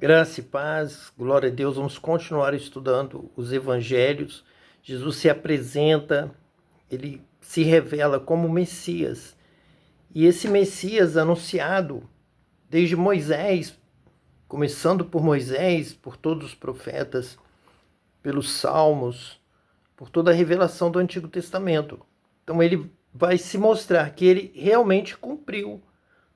Graça e paz, glória a Deus. Vamos continuar estudando os evangelhos. Jesus se apresenta, ele se revela como Messias. E esse Messias anunciado desde Moisés, começando por Moisés, por todos os profetas, pelos salmos, por toda a revelação do Antigo Testamento. Então ele vai se mostrar que ele realmente cumpriu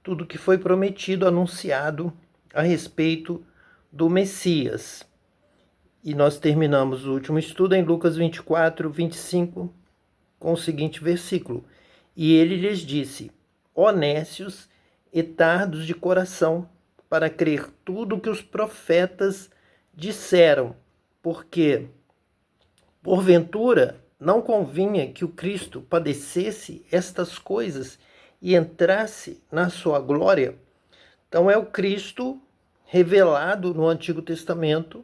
tudo que foi prometido, anunciado a respeito do Messias. E nós terminamos o último estudo em Lucas 24, 25, com o seguinte versículo: E ele lhes disse: Ó nécios e tardos de coração, para crer tudo que os profetas disseram, porque, porventura, não convinha que o Cristo padecesse estas coisas e entrasse na sua glória. Então é o Cristo revelado no Antigo Testamento.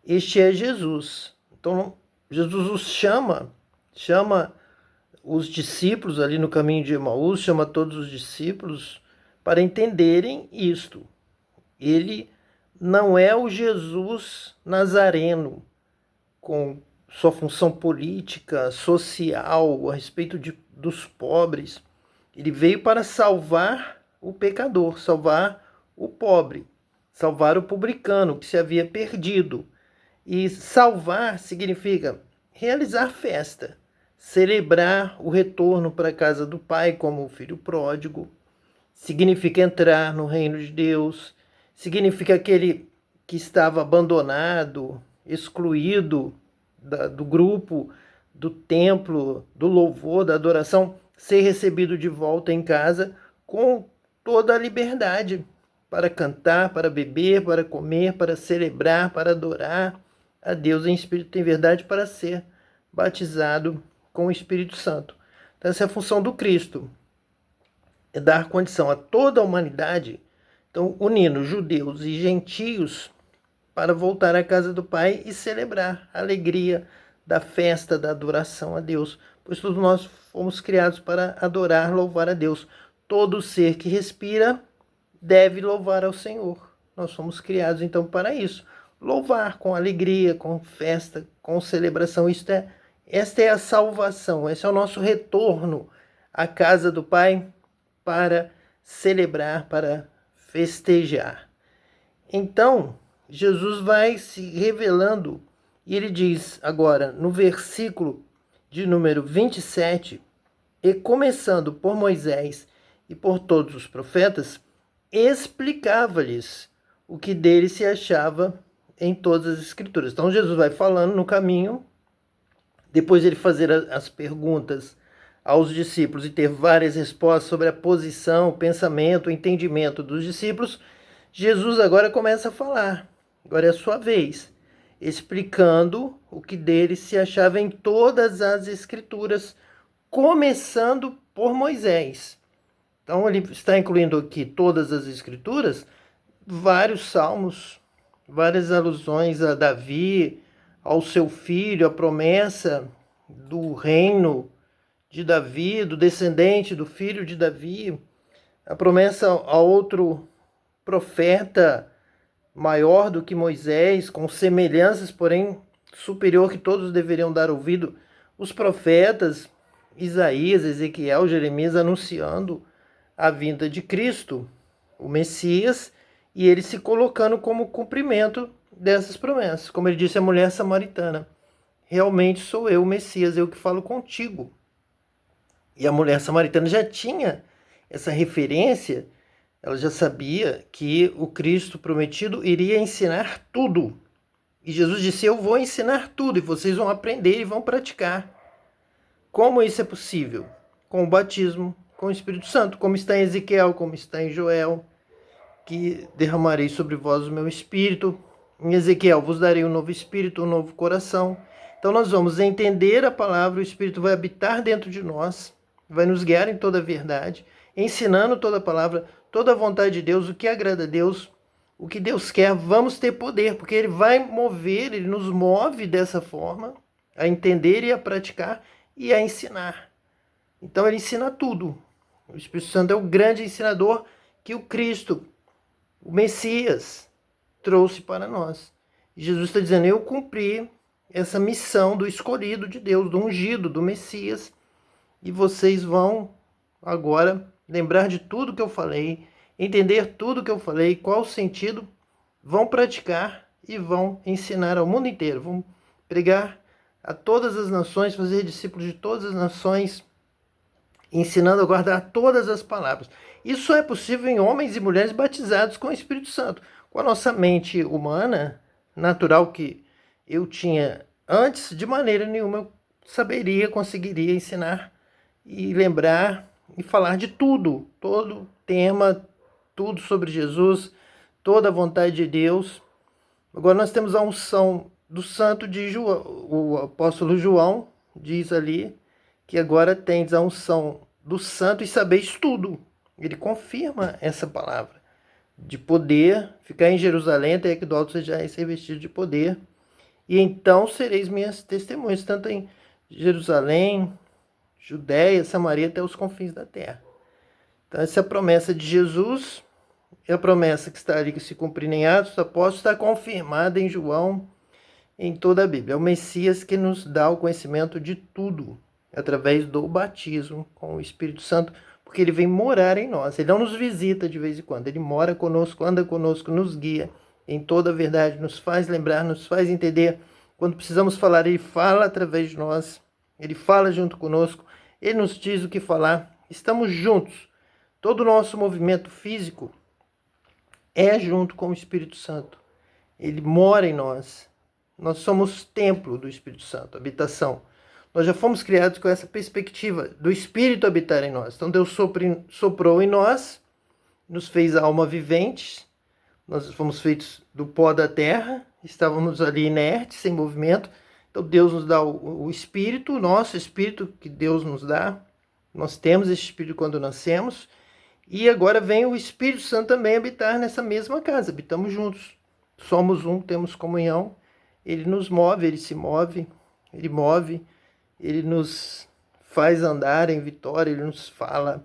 Este é Jesus. Então Jesus os chama os discípulos ali no caminho de Emaús, chama todos os discípulos para entenderem isto. Ele não é o Jesus nazareno, com sua função política, social, a respeito dos pobres. Ele veio para salvar o pecador, salvar o pobre, salvar o publicano que se havia perdido. E salvar significa realizar festa, celebrar o retorno para a casa do Pai como o filho pródigo, significa entrar no reino de Deus, significa aquele que estava abandonado, excluído do grupo, do templo, do louvor, da adoração, ser recebido de volta em casa com toda a liberdade para cantar, para beber, para comer, para celebrar, para adorar a Deus em espírito e em verdade, para ser batizado com o Espírito Santo. Então essa é a função do Cristo, é dar condição a toda a humanidade, então unindo judeus e gentios para voltar à casa do Pai e celebrar a alegria da festa, da adoração a Deus, pois todos nós fomos criados para adorar, louvar a Deus. Todo ser que respira deve louvar ao Senhor. Nós fomos criados então para isso, louvar com alegria, com festa, com celebração. Esta é a salvação, esse é o nosso retorno à casa do Pai para celebrar, para festejar. Então, Jesus vai se revelando e ele diz agora no versículo de número 27, e começando por Moisés e por todos os profetas, explicava-lhes o que dele se achava em todas as escrituras. Então Jesus vai falando no caminho, depois ele fazer as perguntas aos discípulos e ter várias respostas sobre a posição, o pensamento, o entendimento dos discípulos, Jesus agora começa a falar. Agora é a sua vez, explicando o que dele se achava em todas as escrituras, começando por Moisés. Então ele está incluindo aqui todas as escrituras, vários salmos, várias alusões a Davi, ao seu filho, a promessa do reino de Davi, do descendente do filho de Davi, a promessa a outro profeta maior do que Moisés, com semelhanças, porém superior, que todos deveriam dar ouvido, os profetas Isaías, Ezequiel, Jeremias anunciando a vinda de Cristo, o Messias, e ele se colocando como cumprimento dessas promessas. Como ele disse à mulher samaritana: realmente sou eu, o Messias, eu que falo contigo. E a mulher samaritana já tinha essa referência, ela já sabia que o Cristo prometido iria ensinar tudo. E Jesus disse: eu vou ensinar tudo e vocês vão aprender e vão praticar. Como isso é possível? Com o batismo, com o Espírito Santo, como está em Ezequiel, como está em Joel, que derramarei sobre vós o meu Espírito. Em Ezequiel vos darei um novo Espírito, um novo coração. Então nós vamos entender a palavra, o Espírito vai habitar dentro de nós, vai nos guiar em toda a verdade, ensinando toda a palavra, toda a vontade de Deus, o que agrada a Deus, o que Deus quer. Vamos ter poder, porque Ele vai mover, Ele nos move dessa forma, a entender e a praticar e a ensinar. Então Ele ensina tudo. O Espírito Santo é o grande ensinador que o Cristo, o Messias, trouxe para nós. E Jesus está dizendo, eu cumpri essa missão do escolhido de Deus, do ungido, do Messias, e vocês vão agora lembrar de tudo que eu falei, entender tudo que eu falei, qual o sentido, vão praticar e vão ensinar ao mundo inteiro, vão pregar a todas as nações, fazer discípulos de todas as nações, ensinando a guardar todas as palavras. Isso é possível em homens e mulheres batizados com o Espírito Santo. Com a nossa mente humana, natural que eu tinha antes, de maneira nenhuma eu saberia, conseguiria ensinar e lembrar e falar de tudo, todo tema, tudo sobre Jesus, toda a vontade de Deus. Agora nós temos a unção do santo de João, o apóstolo João diz ali que agora tens a unção do santo e sabeis tudo. Ele confirma essa palavra de poder, ficar em Jerusalém até que do alto sejais revestido de poder, e então sereis minhas testemunhas, tanto em Jerusalém, Judéia, Samaria, até os confins da terra. Então essa é a promessa de Jesus, é a promessa que está ali, que se cumprir em Atos dos Apóstolos, está confirmada em João, em toda a Bíblia. É o Messias que nos dá o conhecimento de tudo, através do batismo com o Espírito Santo, porque ele vem morar em nós. Ele não nos visita de vez em quando, ele mora conosco, anda conosco, nos guia em toda a verdade, nos faz lembrar, nos faz entender. Quando precisamos falar, ele fala através de nós, ele fala junto conosco, ele nos diz o que falar, estamos juntos. Todo o nosso movimento físico é junto com o Espírito Santo. Ele mora em nós. Nós somos templo do Espírito Santo, habitação. Nós já fomos criados com essa perspectiva do Espírito habitar em nós. Então Deus soprou em nós, nos fez alma vivente. Nós fomos feitos do pó da terra, estávamos ali inertes, sem movimento. Então Deus nos dá o Espírito, o nosso Espírito que Deus nos dá. Nós temos esse Espírito quando nascemos. E agora vem o Espírito Santo também habitar nessa mesma casa. Habitamos juntos. Somos um, temos comunhão. Ele nos move, ele se move, ele move, ele nos faz andar em vitória, ele nos fala,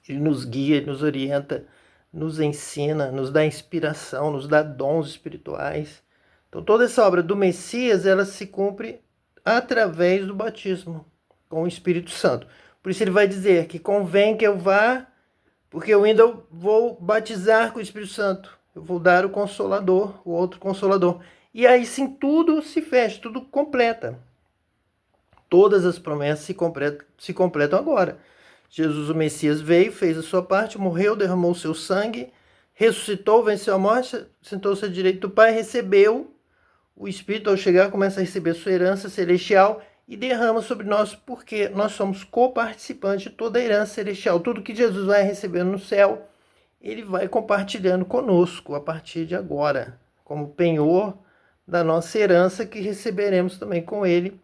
ele nos guia, ele nos orienta, nos ensina, nos dá inspiração, nos dá dons espirituais. Então toda essa obra do Messias, ela se cumpre através do batismo com o Espírito Santo. Por isso ele vai dizer que convém que eu vá, porque eu ainda vou batizar com o Espírito Santo. Eu vou dar o Consolador, o outro Consolador. E aí sim tudo se fecha, tudo completa. Todas as promessas se completam agora. Jesus, o Messias, veio, fez a sua parte, morreu, derramou o seu sangue, ressuscitou, venceu a morte, sentou-se à direita do Pai, recebeu o Espírito, ao chegar, começa a receber sua herança celestial e derrama sobre nós, porque nós somos coparticipantes de toda a herança celestial. Tudo que Jesus vai recebendo no céu, ele vai compartilhando conosco a partir de agora, como penhor da nossa herança que receberemos também com ele,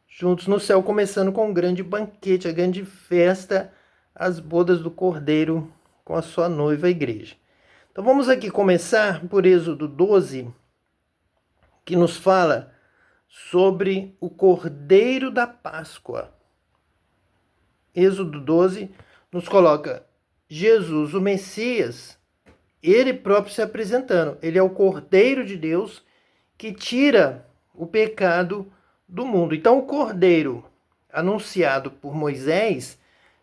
juntos no céu, começando com um grande banquete, a grande festa, as bodas do Cordeiro com a sua noiva, a igreja. Então vamos aqui começar por Êxodo 12, que nos fala sobre o Cordeiro da Páscoa. Êxodo 12 nos coloca Jesus, o Messias, ele próprio se apresentando. Ele é o Cordeiro de Deus que tira o pecado do mundo. Então o Cordeiro anunciado por Moisés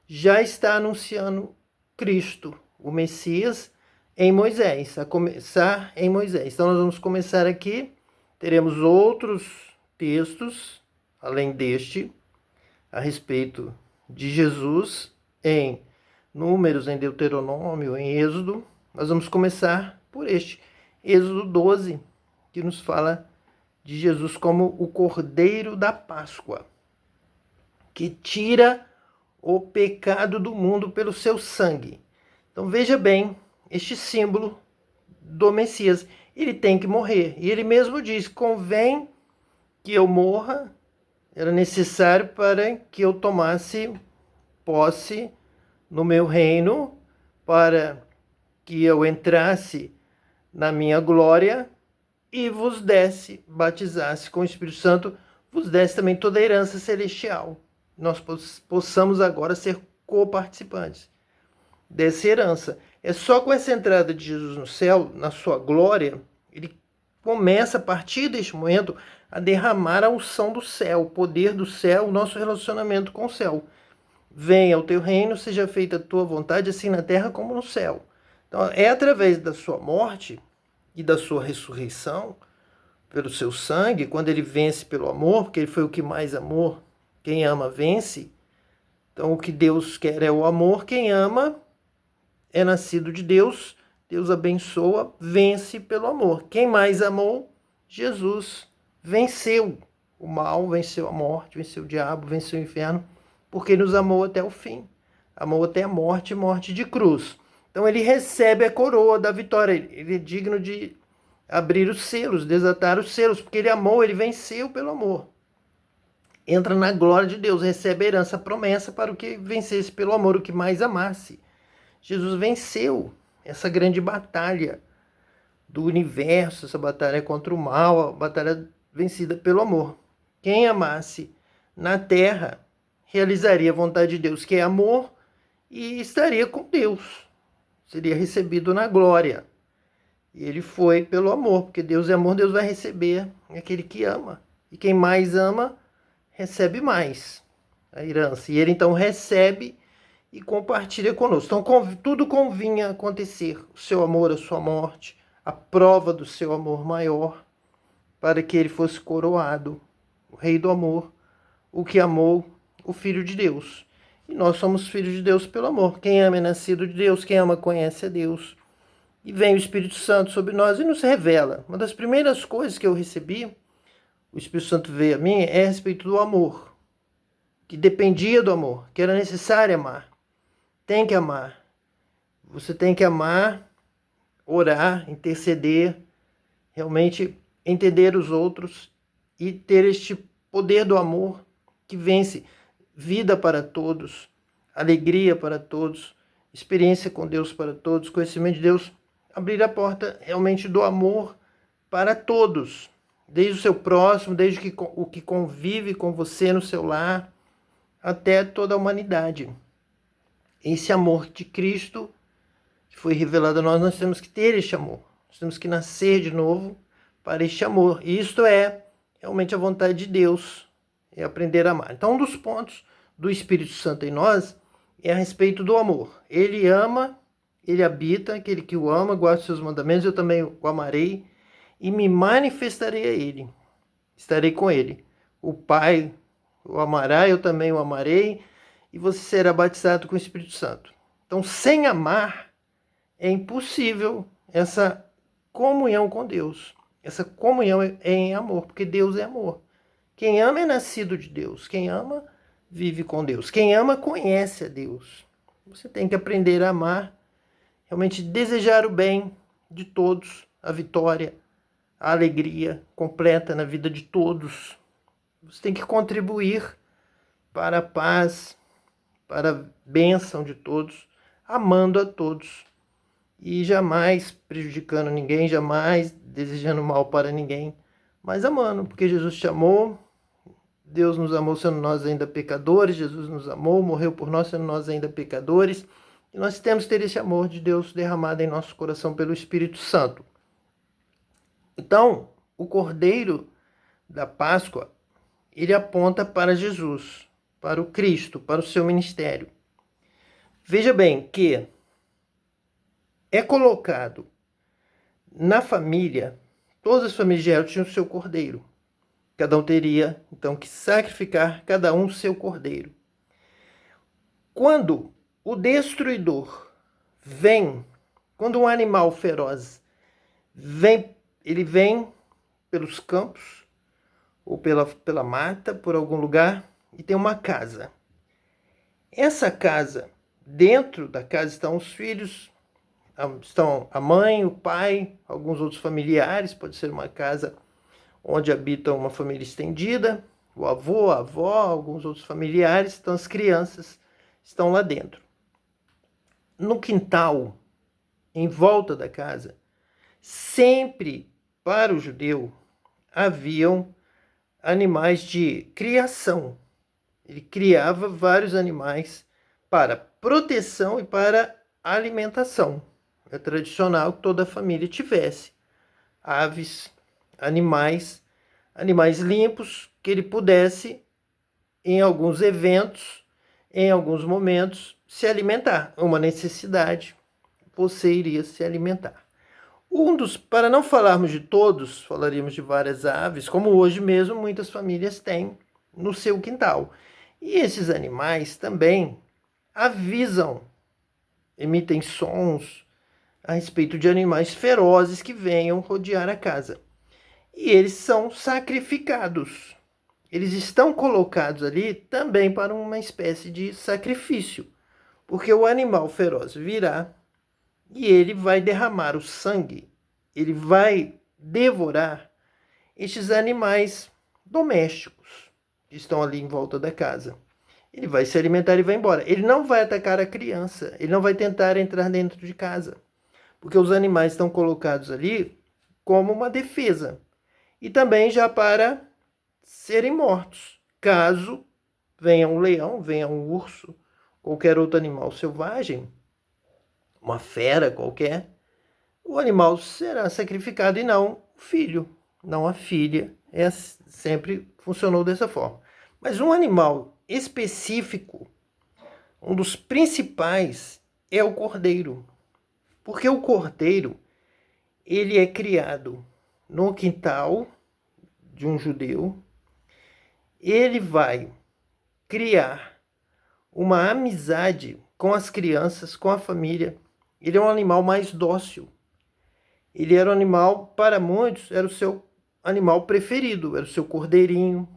já está anunciando Cristo, o Messias, em Moisés, a começar em Moisés. Então nós vamos começar aqui, teremos outros textos, além deste, a respeito de Jesus, em Números, em Deuteronômio, em Êxodo. Nós vamos começar por este, Êxodo 12, que nos fala de Jesus como o Cordeiro da Páscoa, que tira o pecado do mundo pelo seu sangue. Então veja bem, este símbolo do Messias, ele tem que morrer. E ele mesmo diz, convém que eu morra, era necessário para que eu tomasse posse no meu reino, para que eu entrasse na minha glória e vos desse, batizasse com o Espírito Santo, vos desse também toda a herança celestial. Nós possamos agora ser coparticipantes dessa herança. É só com essa entrada de Jesus no céu, na sua glória, começa a partir deste momento a derramar a unção do céu, o poder do céu, o nosso relacionamento com o céu. Venha o teu reino, seja feita a tua vontade, assim na terra como no céu. Então, é através da sua morte e da sua ressurreição, pelo seu sangue, quando ele vence pelo amor, porque ele foi o que mais amou, quem ama vence. Então, o que Deus quer é o amor, quem ama é nascido de Deus, Deus abençoa, vence pelo amor. Quem mais amou? Jesus venceu o mal, venceu a morte, venceu o diabo, venceu o inferno, porque nos amou até o fim. Amou até a morte, morte de cruz. Então ele recebe a coroa da vitória. Ele é digno de abrir os selos, desatar os selos, porque ele amou, ele venceu pelo amor. Entra na glória de Deus, recebe a herança, a promessa para o que vencesse pelo amor, o que mais amasse. Jesus venceu essa grande batalha do universo, essa batalha contra o mal, a batalha vencida pelo amor. Quem amasse na terra realizaria a vontade de Deus, que é amor, e estaria com Deus. Seria recebido na glória. E ele foi pelo amor, porque Deus é amor, Deus vai receber aquele que ama. E quem mais ama, recebe mais a herança. E ele então recebe e compartilha conosco. Então tudo convinha acontecer. O seu amor, a sua morte, a prova do seu amor maior, para que ele fosse coroado, o rei do amor, o que amou o Filho de Deus. E nós somos filhos de Deus pelo amor. Quem ama é nascido de Deus, quem ama conhece a Deus. E vem o Espírito Santo sobre nós e nos revela. Uma das primeiras coisas que eu recebi, o Espírito Santo veio a mim, é a respeito do amor. Que dependia do amor, que era necessário amar. Tem que amar. Você tem que amar, orar, interceder, realmente entender os outros e ter este poder do amor que vence vida para todos, alegria para todos, experiência com Deus para todos, conhecimento de Deus, abrir a porta realmente do amor para todos, desde o seu próximo, desde o que convive com você no seu lar, até toda a humanidade. Esse amor de Cristo que foi revelado a nós, nós temos que ter este amor. Nós temos que nascer de novo para este amor. E isto é realmente a vontade de Deus, é aprender a amar. Então, um dos pontos do Espírito Santo em nós é a respeito do amor. Ele ama, ele habita, aquele que o ama, guarda os seus mandamentos, eu também o amarei e me manifestarei a ele. Estarei com ele. O Pai o amará, eu também o amarei, e você será batizado com o Espírito Santo. Então, sem amar, é impossível essa comunhão com Deus. Essa comunhão é em amor, porque Deus é amor. Quem ama é nascido de Deus. Quem ama, vive com Deus. Quem ama, conhece a Deus. Você tem que aprender a amar, realmente desejar o bem de todos, a vitória, a alegria completa na vida de todos. Você tem que contribuir para a paz, para a bênção de todos, amando a todos e jamais prejudicando ninguém, jamais desejando mal para ninguém, mas amando, porque Jesus te amou, Deus nos amou sendo nós ainda pecadores, Jesus nos amou, morreu por nós sendo nós ainda pecadores, e nós temos que ter esse amor de Deus derramado em nosso coração pelo Espírito Santo. Então, o Cordeiro da Páscoa, ele aponta para Jesus, para o Cristo, para o seu ministério. Veja bem que é colocado na família, todas as famílias de Israel tinham o seu cordeiro. Cada um teria, então, que sacrificar cada um o seu cordeiro. Quando o destruidor vem, quando um animal feroz vem, ele vem pelos campos, ou pela mata, por algum lugar, e tem uma casa. Essa casa, dentro da casa estão os filhos, estão a mãe, o pai, alguns outros familiares, pode ser uma casa onde habita uma família estendida, o avô, a avó, alguns outros familiares, então as crianças estão lá dentro. No quintal, em volta da casa, sempre para o judeu haviam animais de criação. Ele criava vários animais para proteção e para alimentação. É tradicional que toda a família tivesse aves, animais limpos, que ele pudesse, em alguns eventos, em alguns momentos, se alimentar. Uma necessidade, você iria se alimentar. Para não falarmos de todos, falaríamos de várias aves, como hoje mesmo muitas famílias têm no seu quintal. E esses animais também avisam, emitem sons a respeito de animais ferozes que venham rodear a casa. E eles são sacrificados. Eles estão colocados ali também para uma espécie de sacrifício, porque o animal feroz virá e ele vai derramar o sangue, ele vai devorar estes animais domésticos que estão ali em volta da casa. Ele vai se alimentar e vai embora. Ele não vai atacar a criança, ele não vai tentar entrar dentro de casa, porque os animais estão colocados ali como uma defesa e também já para serem mortos, caso venha um leão, venha um urso, qualquer outro animal selvagem, uma fera qualquer, o animal será sacrificado e não o filho, não a filha. Sempre funcionou dessa forma. Mas um animal específico, um dos principais, é o cordeiro. Porque o cordeiro, ele é criado no quintal de um judeu. Ele vai criar uma amizade com as crianças, com a família. Ele é um animal mais dócil. Ele era um animal, para muitos, era o seu animal preferido, era o seu cordeirinho,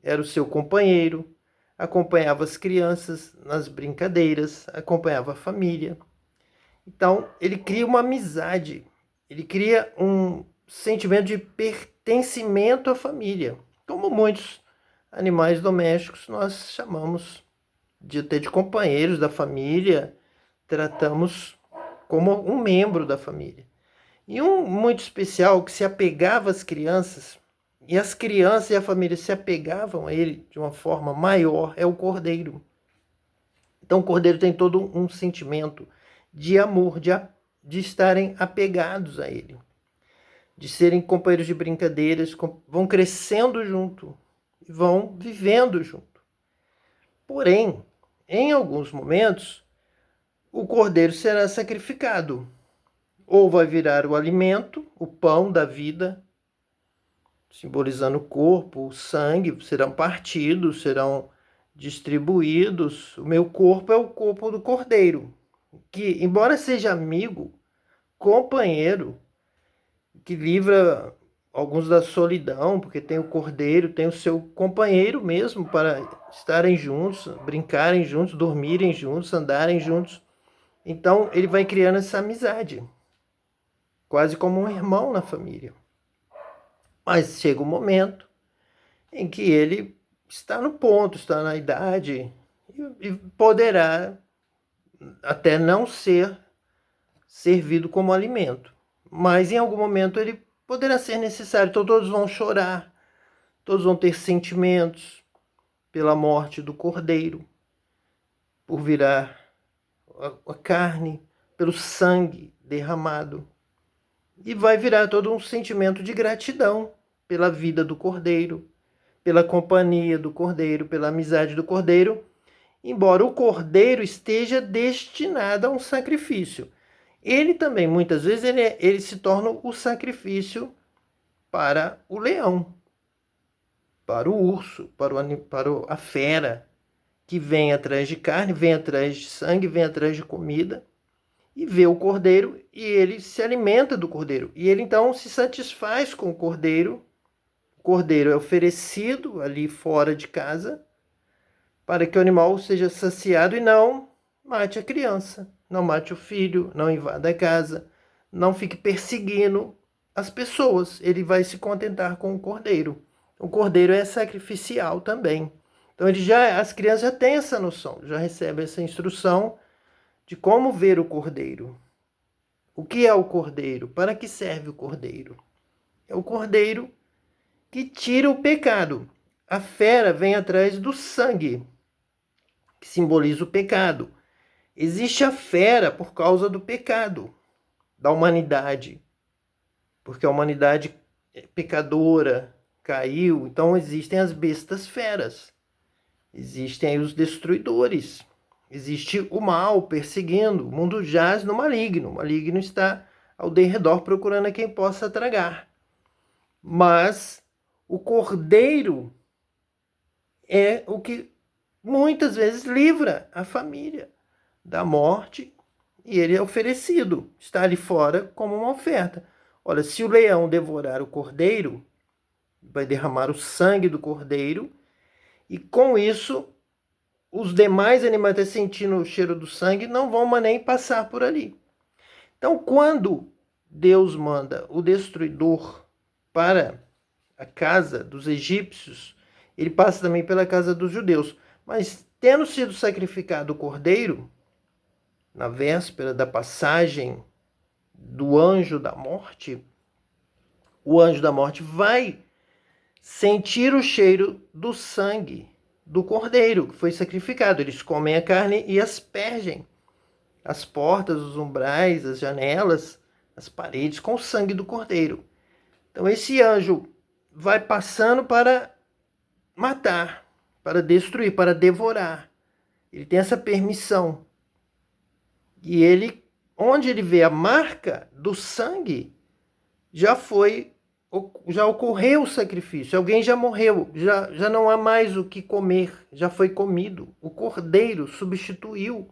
era o seu companheiro, acompanhava as crianças nas brincadeiras, acompanhava a família. Então, ele cria uma amizade, ele cria um sentimento de pertencimento à família, como muitos animais domésticos nós chamamos de até de companheiros da família, tratamos como um membro da família. E um muito especial que se apegava às crianças, e as crianças e a família se apegavam a ele de uma forma maior, é o cordeiro. Então o cordeiro tem todo um sentimento de amor, de estarem apegados a ele, de serem companheiros de brincadeiras, vão crescendo junto, vão vivendo junto. Porém, em alguns momentos, o cordeiro será sacrificado. Ou vai virar o alimento, o pão da vida, simbolizando o corpo, o sangue, serão partidos, serão distribuídos. O meu corpo é o corpo do cordeiro, que, embora seja amigo, companheiro, que livra alguns da solidão, porque tem o cordeiro, tem o seu companheiro mesmo para estarem juntos, brincarem juntos, dormirem juntos, andarem juntos. Então ele vai criando essa amizade, quase como um irmão na família. Mas chega um momento em que ele está no ponto, está na idade e poderá até não ser servido como alimento. Mas em algum momento ele poderá ser necessário. Então todos vão chorar, todos vão ter sentimentos pela morte do cordeiro, por virar a carne, pelo sangue derramado. E vai virar todo um sentimento de gratidão pela vida do cordeiro, pela companhia do cordeiro, pela amizade do cordeiro, embora o cordeiro esteja destinado a um sacrifício. Ele também, muitas vezes, ele se torna o sacrifício para o leão, para o urso, para a fera, que vem atrás de carne, vem atrás de sangue, vem atrás de comida, e vê o cordeiro e ele se alimenta do cordeiro. E ele então se satisfaz com o cordeiro. O cordeiro é oferecido ali fora de casa para que o animal seja saciado e não mate a criança, não mate o filho, não invada a casa, não fique perseguindo as pessoas. Ele vai se contentar com o cordeiro. O cordeiro é sacrificial também. Então as crianças já têm essa noção, já recebem essa instrução de como ver o cordeiro. O que é o cordeiro? Para que serve o cordeiro? É o cordeiro que tira o pecado. A fera vem atrás do sangue, que simboliza o pecado. Existe a fera por causa do pecado da humanidade, porque a humanidade pecadora caiu, então existem as bestas feras, existem aí os destruidores, existe o mal perseguindo, o mundo jaz no maligno, o maligno está ao derredor procurando a quem possa tragar. Mas o cordeiro é o que muitas vezes livra a família da morte, e ele é oferecido, está ali fora como uma oferta. Olha, se o leão devorar o cordeiro, vai derramar o sangue do cordeiro, e com isso os demais animais, sentindo o cheiro do sangue, não vão mais nem passar por ali. Então, quando Deus manda o destruidor para a casa dos egípcios, ele passa também pela casa dos judeus. Mas, tendo sido sacrificado o cordeiro, na véspera da passagem do anjo da morte, o anjo da morte vai sentir o cheiro do sangue do cordeiro que foi sacrificado. Eles comem a carne e aspergem as portas, os umbrais, as janelas, as paredes com o sangue do cordeiro. Então esse anjo vai passando para matar, para destruir, para devorar. Ele tem essa permissão. E ele, onde ele vê a marca do sangue, já ocorreu o sacrifício, alguém já morreu, já não há mais o que comer, já foi comido. O cordeiro substituiu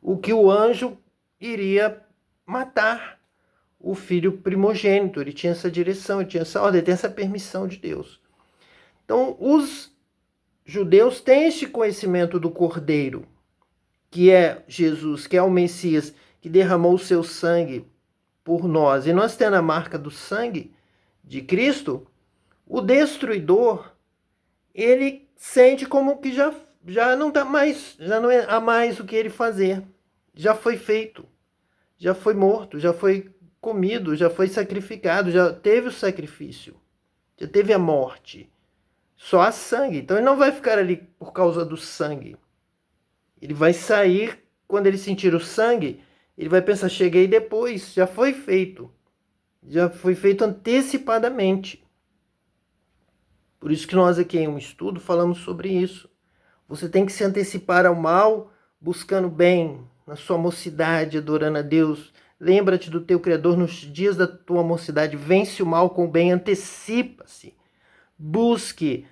o que o anjo iria matar, o filho primogênito. Ele tinha essa direção, ele tinha essa ordem, ele tem essa permissão de Deus. Então, os judeus têm este conhecimento do cordeiro, que é Jesus, que é o Messias, que derramou o seu sangue por nós. E nós tendo a marca do sangue de Cristo, o destruidor, ele sente como que já não dá mais, já não há mais o que ele fazer. Já foi feito, já foi morto, já foi comido, já foi sacrificado, já teve o sacrifício, já teve a morte. Só há sangue. Então ele não vai ficar ali por causa do sangue. Ele vai sair, quando ele sentir o sangue, ele vai pensar, cheguei depois, já foi feito. Já foi feito antecipadamente. Por isso que nós aqui em um estudo falamos sobre isso. Você tem que se antecipar ao mal, buscando bem na sua mocidade, adorando a Deus. Lembra-te do teu Criador nos dias da tua mocidade. Vence o mal com o bem, antecipa-se. Busque,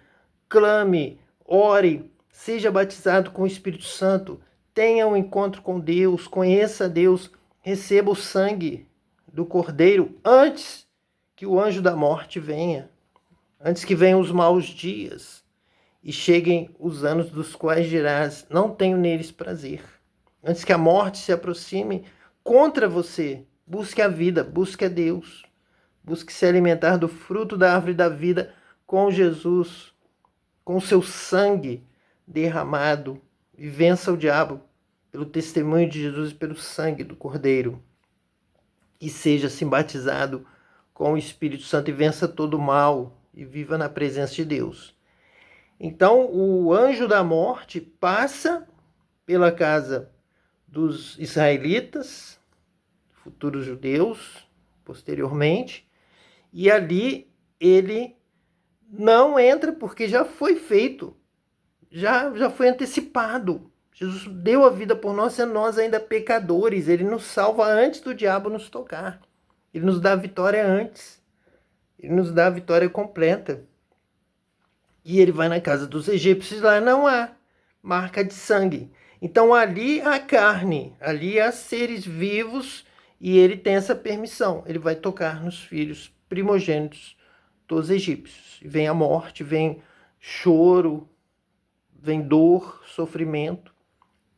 clame, ore, seja batizado com o Espírito Santo. Tenha um encontro com Deus, conheça a Deus, receba o sangue do Cordeiro antes que o anjo da morte venha, antes que venham os maus dias e cheguem os anos dos quais dirás, não tenho neles prazer. Antes que a morte se aproxime contra você, busque a vida, busque a Deus, busque se alimentar do fruto da árvore da vida com Jesus, com o seu sangue derramado, e vença o diabo pelo testemunho de Jesus e pelo sangue do Cordeiro. E seja assim batizado com o Espírito Santo e vença todo o mal e viva na presença de Deus. Então o anjo da morte passa pela casa dos israelitas, futuros judeus, posteriormente, e ali ele não entra porque já foi feito, já foi antecipado. Jesus deu a vida por nós, sendo nós ainda pecadores. Ele nos salva antes do diabo nos tocar. Ele nos dá a vitória antes. Ele nos dá a vitória completa. E ele vai na casa dos egípcios, lá não há marca de sangue. Então ali há carne, ali há seres vivos, e ele tem essa permissão. Ele vai tocar nos filhos primogênitos dos egípcios. Vem a morte, vem choro, vem dor, sofrimento.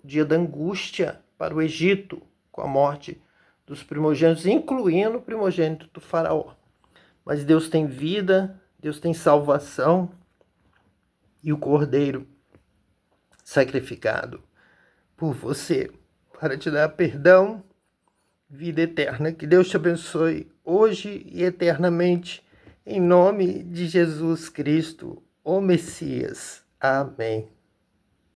O dia da angústia para o Egito, com a morte dos primogênitos, incluindo o primogênito do faraó. Mas Deus tem vida, Deus tem salvação, e o Cordeiro sacrificado por você, para te dar perdão, vida eterna. Que Deus te abençoe hoje e eternamente, em nome de Jesus Cristo, o Messias. Amém.